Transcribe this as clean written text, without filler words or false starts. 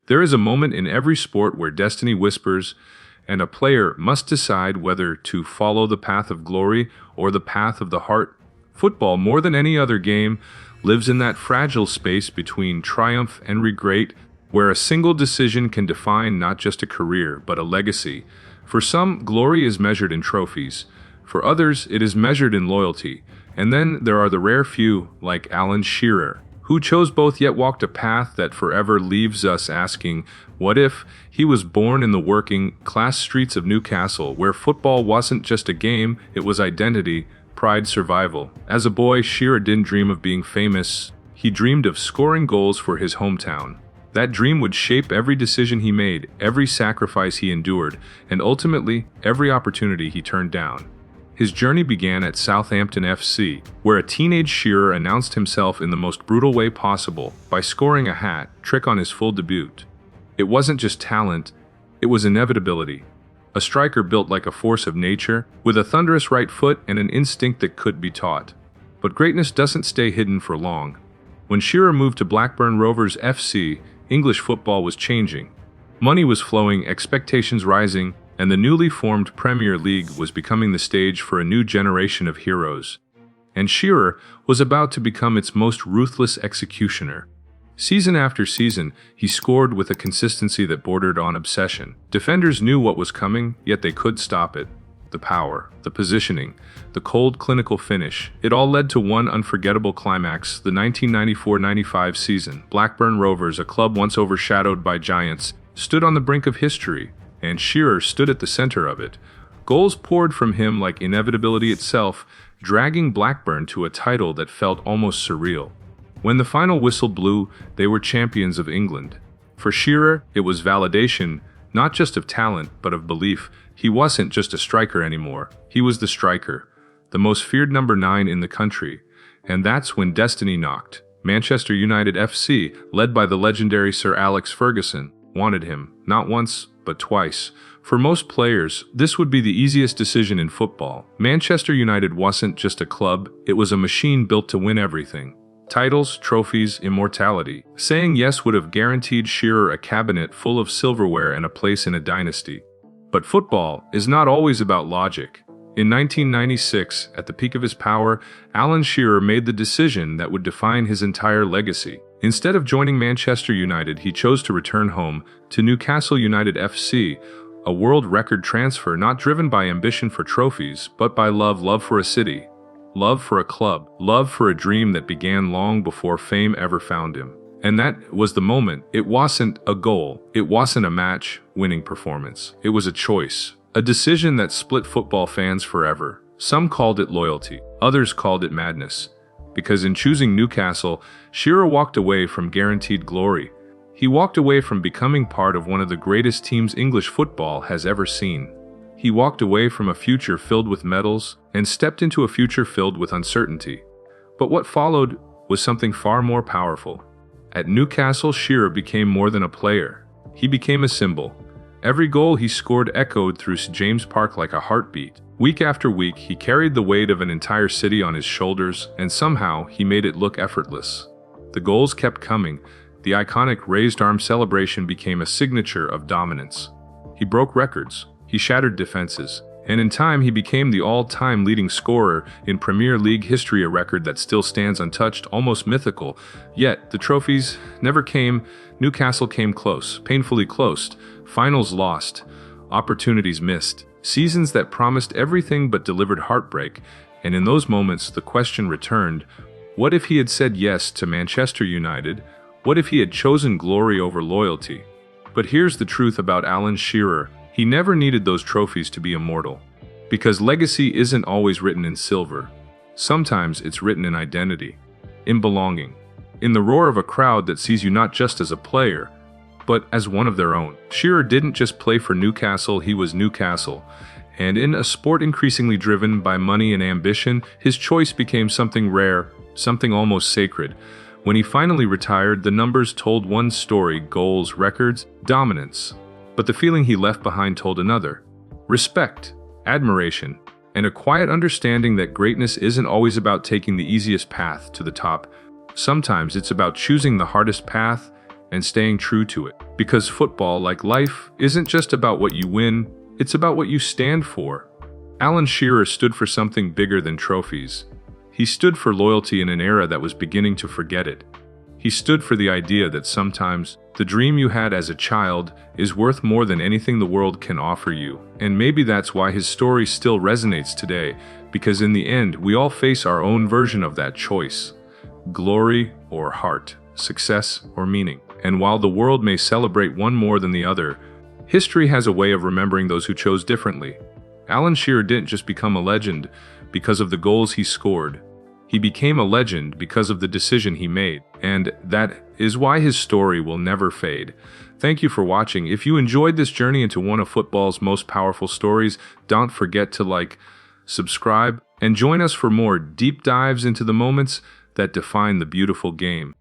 There is a moment in every sport where destiny whispers, and a player must decide whether to follow the path of glory or the path of the heart. Football, more than any other game, lives in that fragile space between triumph and regret, where a single decision can define not just a career, but a legacy. For some, glory is measured in trophies. For others, it is measured in loyalty. And then there are the rare few, like Alan Shearer, who chose both yet walked a path that forever leaves us asking, what if he was born in the working-class streets of Newcastle, where football wasn't just a game, it was identity, pride, survival. As a boy, Shearer didn't dream of being famous. He dreamed of scoring goals for his hometown. That dream would shape every decision he made, every sacrifice he endured, and ultimately, every opportunity he turned down. His journey began at Southampton F.C., where a teenage Shearer announced himself in the most brutal way possible by scoring a hat-trick on his full debut. It wasn't just talent, it was inevitability. A striker built like a force of nature, with a thunderous right foot and an instinct that could be taught. But greatness doesn't stay hidden for long. When Shearer moved to Blackburn Rovers FC, English football was changing. Money was flowing, expectations rising, and the newly formed Premier League was becoming the stage for a new generation of heroes. And Shearer was about to become its most ruthless executioner. Season after season, he scored with a consistency that bordered on obsession. Defenders knew what was coming, yet they could stop it. The power, the positioning, the cold clinical finish, it all led to one unforgettable climax, the 1994-95 season. Blackburn Rovers, a club once overshadowed by giants, stood on the brink of history, and Shearer stood at the center of it. Goals poured from him like inevitability itself, dragging Blackburn to a title that felt almost surreal. When the final whistle blew, they were champions of England. For Shearer, it was validation, not just of talent, but of belief. He wasn't just a striker anymore. He was the striker, the most feared number 9 in the country. And that's when destiny knocked. Manchester United F.C., led by the legendary Sir Alex Ferguson, wanted him, not once, but twice. For most players, this would be the easiest decision in football. Manchester United wasn't just a club, it was a machine built to win everything. Titles, trophies, immortality. Saying yes would have guaranteed Shearer a cabinet full of silverware and a place in a dynasty. But football is not always about logic. In 1996, at the peak of his power, Alan Shearer made the decision that would define his entire legacy. Instead of joining Manchester United, he chose to return home to Newcastle United F.C., a world record transfer not driven by ambition for trophies, but by love for a city, love for a club, love for a dream that began long before fame ever found him. And that was the moment. It wasn't a goal. It wasn't a match-winning performance. It was a choice, a decision that split football fans forever. Some called it loyalty. Others called it madness. Because in choosing Newcastle, Shearer walked away from guaranteed glory. He walked away from becoming part of one of the greatest teams English football has ever seen. He walked away from a future filled with medals and stepped into a future filled with uncertainty. But what followed was something far more powerful. At Newcastle, Shearer became more than a player. He became a symbol. Every goal he scored echoed through St. James Park like a heartbeat. Week after week, he carried the weight of an entire city on his shoulders, and somehow he made it look effortless. The goals kept coming. The iconic raised arm celebration became a signature of dominance. He broke records. He shattered defenses. And in time, he became the all-time leading scorer in Premier League history, a record that still stands untouched, almost mythical. Yet, the trophies never came. Newcastle came close, painfully close. Finals lost, opportunities missed, seasons that promised everything but delivered heartbreak. And in those moments, the question returned, what if he had said yes to Manchester United? What if he had chosen glory over loyalty? But here's the truth about Alan Shearer. He never needed those trophies to be immortal. Because legacy isn't always written in silver. Sometimes it's written in identity, in belonging, in the roar of a crowd that sees you not just as a player, but as one of their own. Shearer didn't just play for Newcastle, he was Newcastle. And in a sport increasingly driven by money and ambition, his choice became something rare, something almost sacred. When he finally retired, the numbers told one story: goals, records, dominance. But the feeling he left behind told another: respect, admiration, and a quiet understanding that greatness isn't always about taking the easiest path to the top. Sometimes it's about choosing the hardest path and staying true to it. Because football, like life, isn't just about what you win, it's about what you stand for. Alan Shearer stood for something bigger than trophies. He stood for loyalty in an era that was beginning to forget it. He stood for the idea that sometimes the dream you had as a child is worth more than anything the world can offer you. And maybe that's why his story still resonates today, because in the end, we all face our own version of that choice: glory or heart, success or meaning. And while the world may celebrate one more than the other, history has a way of remembering those who chose differently. Alan Shearer didn't just become a legend because of the goals he scored. He became a legend because of the decision he made, and that is why his story will never fade. Thank you for watching. If you enjoyed this journey into one of football's most powerful stories, don't forget to like, subscribe, and join us for more deep dives into the moments that define the beautiful game.